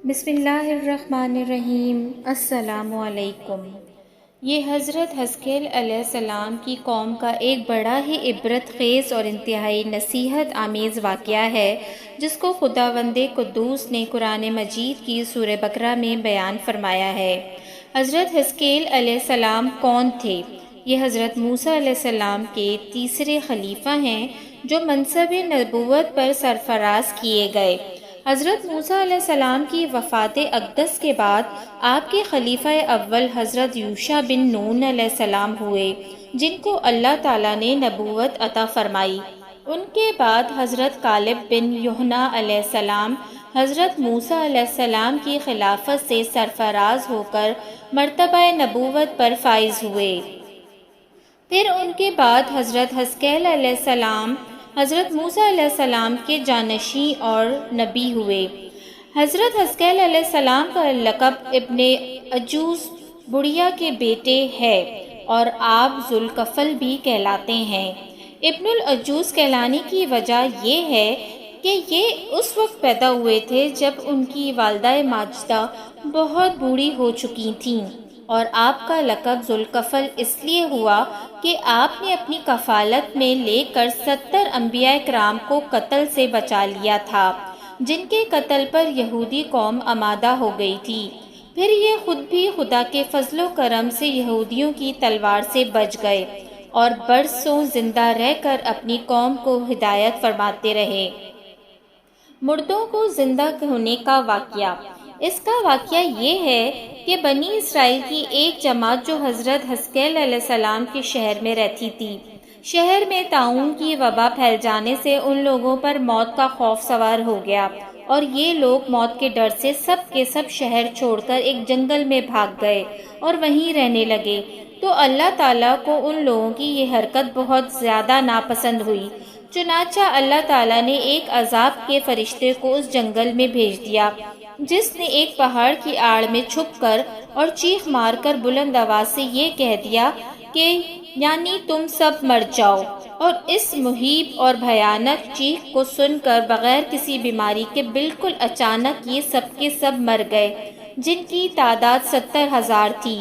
بسم اللہ الرحمن الرحیم۔ السلام علیکم۔ یہ حضرت حزقیل علیہ السلام کی قوم کا ایک بڑا ہی عبرت خیز اور انتہائی نصیحت آمیز واقعہ ہے جس کو خداوند قدوس نے قرآن مجید کی سورہ بقرہ میں بیان فرمایا ہے۔ حضرت حزقیل علیہ السلام کون تھے؟ یہ حضرت موسیٰ علیہ السلام کے تیسرے خلیفہ ہیں جو منصب نبوت پر سرفراز کیے گئے۔ حضرت موسیٰ علیہ السلام کی وفات اقدس کے بعد آپ کے خلیفہ اول حضرت یوشع بن نون علیہ السلام ہوئے جن کو اللہ تعالیٰ نے نبوت عطا فرمائی۔ ان کے بعد حضرت کالب بن یحنہ علیہ السلام حضرت موسیٰ علیہ السلام کی خلافت سے سرفراز ہو کر مرتبہ نبوت پر فائز ہوئے۔ پھر ان کے بعد حضرت حزقیل علیہ السلام حضرت موسیٰ علیہ السلام کے جانشین اور نبی ہوئے۔ حضرت حزقیل علیہ السلام کا لقب ابن عجوز بڑھیا کے بیٹے ہے اور آپ ذوالکفل بھی کہلاتے ہیں۔ ابن العجوز کہلانے کی وجہ یہ ہے کہ یہ اس وقت پیدا ہوئے تھے جب ان کی والدہ ماجدہ بہت بوڑھی ہو چکی تھیں، اور آپ کا لقب ذوالکفل اس لیے ہوا کہ آپ نے اپنی کفالت میں لے کر 70 انبیاء کرام کو قتل سے بچا لیا تھا جن کے قتل پر یہودی قوم آمادہ ہو گئی تھی۔ پھر یہ خود بھی خدا کے فضل و کرم سے یہودیوں کی تلوار سے بچ گئے اور برسوں زندہ رہ کر اپنی قوم کو ہدایت فرماتے رہے۔ مردوں کو زندہ ہونے کا واقعہ۔ اس کا واقعہ یہ ہے کہ بنی اسرائیل کی ایک جماعت جو حضرت حزقیل علیہ السلام کے شہر میں رہتی تھی، شہر میں طاعون کی وبا پھیل جانے سے ان لوگوں پر موت کا خوف سوار ہو گیا اور یہ لوگ موت کے ڈر سے سب کے سب شہر چھوڑ کر ایک جنگل میں بھاگ گئے اور وہیں رہنے لگے۔ تو اللہ تعالیٰ کو ان لوگوں کی یہ حرکت بہت زیادہ ناپسند ہوئی، چنانچہ اللہ تعالیٰ نے ایک عذاب کے فرشتے کو اس جنگل میں بھیج دیا جس نے ایک پہاڑ کی آڑ میں چھپ کر اور چیخ مار کر بلند آواز سے یہ کہہ دیا کہ یعنی تم سب مر جاؤ، اور اس مہیب اور بھیانک چیخ کو سن کر بغیر کسی بیماری کے بالکل اچانک یہ سب کے سب مر گئے جن کی تعداد 70,000 تھی۔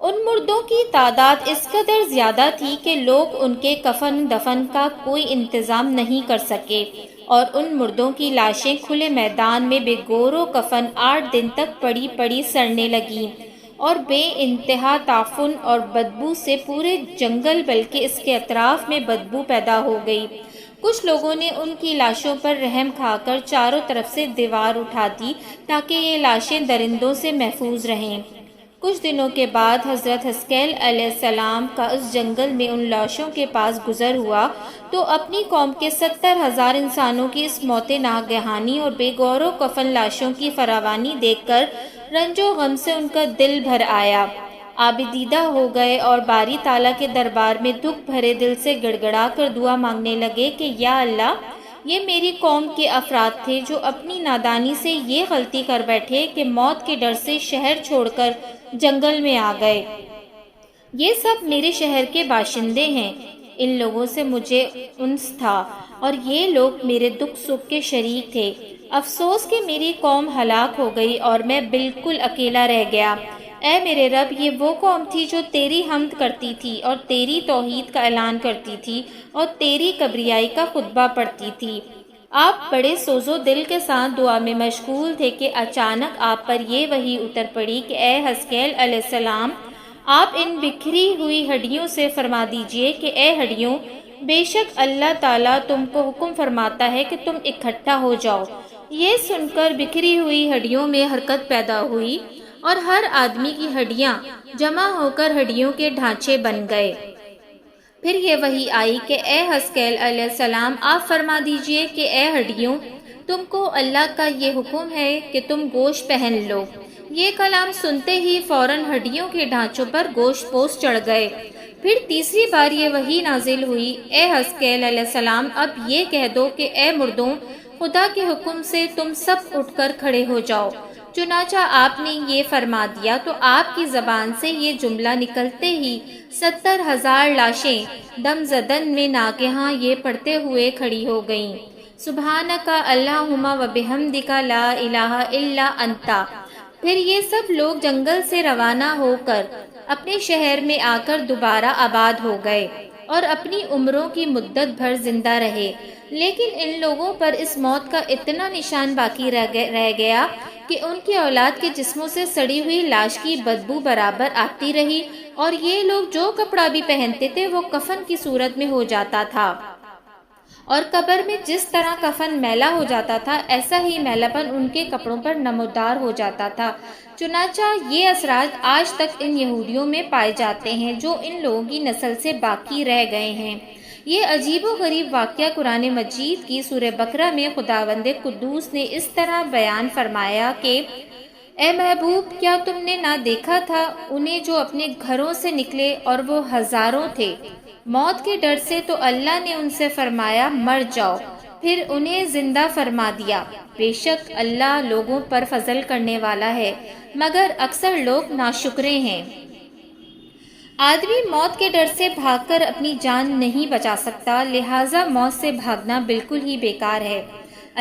ان مردوں کی تعداد اس قدر زیادہ تھی کہ لوگ ان کے کفن دفن کا کوئی انتظام نہیں کر سکے، اور ان مردوں کی لاشیں کھلے میدان میں بے گور و کفن 8 دن تک پڑی پڑی سڑنے لگیں اور بے انتہا تعفن اور بدبو سے پورے جنگل بلکہ اس کے اطراف میں بدبو پیدا ہو گئی۔ کچھ لوگوں نے ان کی لاشوں پر رحم کھا کر چاروں طرف سے دیوار اٹھا دی تاکہ یہ لاشیں درندوں سے محفوظ رہیں۔ کچھ دنوں کے بعد حضرت حزقیل علیہ السلام کا اس جنگل میں ان لاشوں کے پاس گزر ہوا تو اپنی قوم کے 70,000 انسانوں کی اس موت ناگہانی اور بے گور و کفن لاشوں کی فراوانی دیکھ کر رنج و غم سے ان کا دل بھر آیا، آبدیدہ ہو گئے اور باری تعالیٰ کے دربار میں دکھ بھرے دل سے گڑ گڑا کر دعا مانگنے لگے کہ یا اللہ، یہ میری قوم کے افراد تھے جو اپنی نادانی سے یہ غلطی کر بیٹھے کہ موت کے ڈر سے شہر چھوڑ کر جنگل میں آ گئے۔ یہ سب میرے شہر کے باشندے ہیں، ان لوگوں سے مجھے انس تھا اور یہ لوگ میرے دکھ سکھ کے شریک تھے۔ افسوس کہ میری قوم ہلاک ہو گئی اور میں بالکل اکیلا رہ گیا۔ اے میرے رب، یہ وہ قوم تھی جو تیری حمد کرتی تھی اور تیری توحید کا اعلان کرتی تھی اور تیری کبریائی کا خطبہ پڑھتی تھی۔ آپ بڑے سوز و دل کے ساتھ دعا میں مشغول تھے کہ اچانک آپ پر یہ وحی اتر پڑی کہ اے حزقیل علیہ السلام، آپ ان بکھری ہوئی ہڈیوں سے فرما دیجئے کہ اے ہڈیوں، بے شک اللہ تعالیٰ تم کو حکم فرماتا ہے کہ تم اکٹھا ہو جاؤ۔ یہ سن کر بکھری ہوئی ہڈیوں میں حرکت پیدا ہوئی اور ہر آدمی کی ہڈیاں جمع ہو کر ہڈیوں کے ڈھانچے بن گئے۔ پھر یہ وحی آئی کہ اے حزقیل علیہ السلام، آپ فرما دیجئے کہ اے ہڈیوں، تم کو اللہ کا یہ حکم ہے کہ تم گوشت پہن لو۔ یہ کلام سنتے ہی فوراً ہڈیوں کے ڈھانچوں پر گوشت پوش چڑھ گئے۔ پھر تیسری بار یہ وحی نازل ہوئی، اے حزقیل علیہ السلام، اب یہ کہہ دو کہ اے مردوں، خدا کے حکم سے تم سب اٹھ کر کھڑے ہو جاؤ۔ چنانچہ آپ نے یہ فرما دیا تو آپ کی زبان سے یہ جملہ نکلتے ہی 70,000 لاشیں دم زدن میں ناگہاں یہ پڑھتے ہوئے کھڑی ہو گئیں، سبحانک اللہم و بحمدک لا الہ الا انتا۔ پھر یہ سب لوگ جنگل سے روانہ ہو کر اپنے شہر میں آ کر دوبارہ آباد ہو گئے اور اپنی عمروں کی مدت بھر زندہ رہے، لیکن ان لوگوں پر اس موت کا اتنا نشان باقی رہ گیا کہ ان کی اولاد کے جسموں سے سڑی ہوئی لاش کی بدبو برابر آتی رہی، اور یہ لوگ جو کپڑا بھی پہنتے تھے وہ کفن کی صورت میں ہو جاتا تھا، اور قبر میں جس طرح کفن میلا ہو جاتا تھا ایسا ہی میلا پن ان کے کپڑوں پر نمودار ہو جاتا تھا۔ چنانچہ یہ اثرات آج تک ان یہودیوں میں پائے جاتے ہیں جو ان لوگوں کی نسل سے باقی رہ گئے ہیں۔ یہ عجیب و غریب واقعہ قرآن مجید کی سورہ بقرہ میں خداوند قدوس نے اس طرح بیان فرمایا کہ اے محبوب، کیا تم نے نہ دیکھا تھا انہیں جو اپنے گھروں سے نکلے اور وہ ہزاروں تھے، موت کے ڈر سے تو اللہ نے ان سے فرمایا مر جاؤ، پھر انہیں زندہ فرما دیا۔ بے شک اللہ لوگوں پر فضل کرنے والا ہے، مگر اکثر لوگ ناشکرے ہیں۔ آدمی موت کے ڈر سے بھاگ کر اپنی جان نہیں بچا سکتا، لہٰذا موت سے بھاگنا بالکل ہی بیکار ہے۔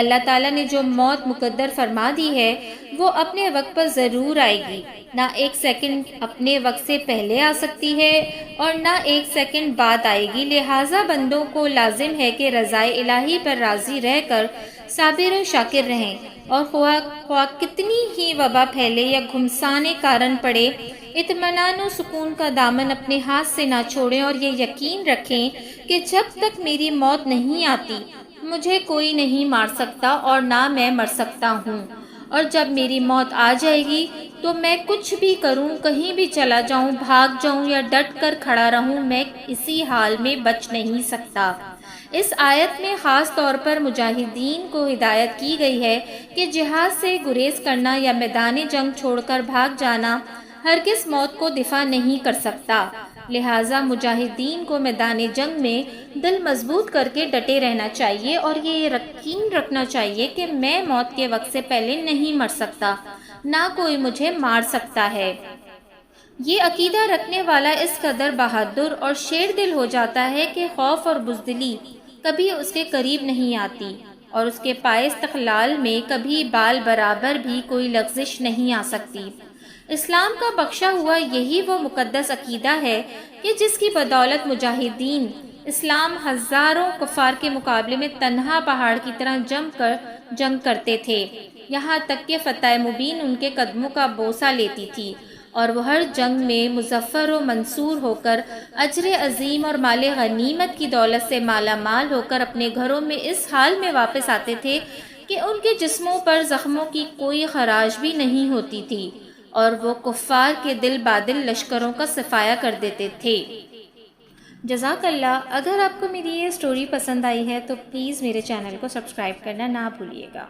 اللہ تعالیٰ نے جو موت مقدر فرما دی ہے وہ اپنے وقت پر ضرور آئے گی، نہ ایک سیکنڈ اپنے وقت سے پہلے آ سکتی ہے اور نہ ایک سیکنڈ بعد آئے گی، لہٰذا بندوں کو لازم ہے کہ رضائے الہی پر راضی رہ کر صابر و شاکر رہیں، اور خواہ کتنی ہی وبا پھیلے یا گھمسان کارن پڑے، اطمینان و سکون کا دامن اپنے ہاتھ سے نہ چھوڑیں، اور یہ یقین رکھیں کہ جب تک میری موت نہیں آتی مجھے کوئی نہیں مار سکتا اور نہ میں مر سکتا ہوں، اور جب میری موت آ جائے گی تو میں کچھ بھی کروں، کہیں بھی چلا جاؤں، بھاگ جاؤں یا ڈٹ کر کھڑا رہوں، میں اسی حال میں بچ نہیں سکتا۔ اس آیت میں خاص طور پر مجاہدین کو ہدایت کی گئی ہے کہ جہاد سے گریز کرنا یا میدان جنگ چھوڑ کر بھاگ جانا ہرگز موت کو دفع نہیں کر سکتا، لہٰذا مجاہدین کو میدان جنگ میں دل مضبوط کر کے ڈٹے رہنا چاہیے اور یہ یقین رکھنا چاہیے کہ میں موت کے وقت سے پہلے نہیں مر سکتا، نہ کوئی مجھے مار سکتا ہے۔ یہ عقیدہ رکھنے والا اس قدر بہادر اور شیر دل ہو جاتا ہے کہ خوف اور بزدلی کبھی اس کے قریب نہیں آتی، اور اس کے پائے استقلال میں کبھی بال برابر بھی کوئی لغزش نہیں آ سکتی۔ اسلام کا بخشا ہوا یہی وہ مقدس عقیدہ ہے کہ جس کی بدولت مجاہدین اسلام ہزاروں کفار کے مقابلے میں تنہا پہاڑ کی طرح جم کر جنگ کرتے تھے، یہاں تک کہ فتح مبین ان کے قدموں کا بوسہ لیتی تھی، اور وہ ہر جنگ میں مظفر و منصور ہو کر اجر عظیم اور مال غنیمت کی دولت سے مالا مال ہو کر اپنے گھروں میں اس حال میں واپس آتے تھے کہ ان کے جسموں پر زخموں کی کوئی خراش بھی نہیں ہوتی تھی، اور وہ کفار کے دل بادل لشکروں کا صفایا کر دیتے تھے۔ جزاک اللہ۔ اگر آپ کو میری یہ سٹوری پسند آئی ہے تو پلیز میرے چینل کو سبسکرائب کرنا نہ بھولیے گا۔